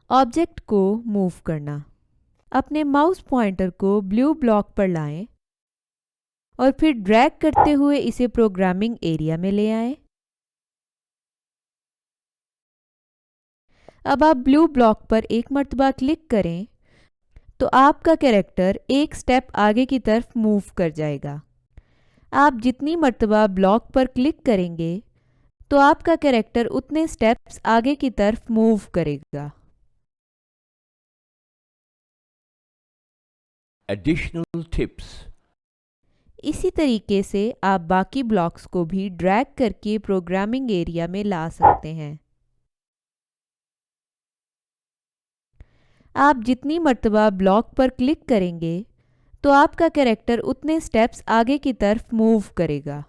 Object को move करना। अपने माउस पॉइंटर को ब्लू ब्लॉक पर लाएं और फिर ड्रैग करते हुए इसे प्रोग्रामिंग एरिया में ले आएं। अब आप ब्लू ब्लॉक पर एक मर्तबा क्लिक करें तो आपका कैरेक्टर एक स्टेप आगे की तरफ मूव कर जाएगा। आप जितनी मर्तबा ब्लॉक पर क्लिक करेंगे तो आपका कैरेक्टर उतने स्टेप्स आगे की तरफ मूव करेगा। Additional tips. इसी तरीके से आप बाकी ब्लॉक्स को भी ड्रैग करके प्रोग्रामिंग एरिया में ला सकते हैं। आप जितनी मर्तबा ब्लॉक पर क्लिक करेंगे तो आपका कैरेक्टर उतने स्टेप्स आगे की तरफ मूव करेगा।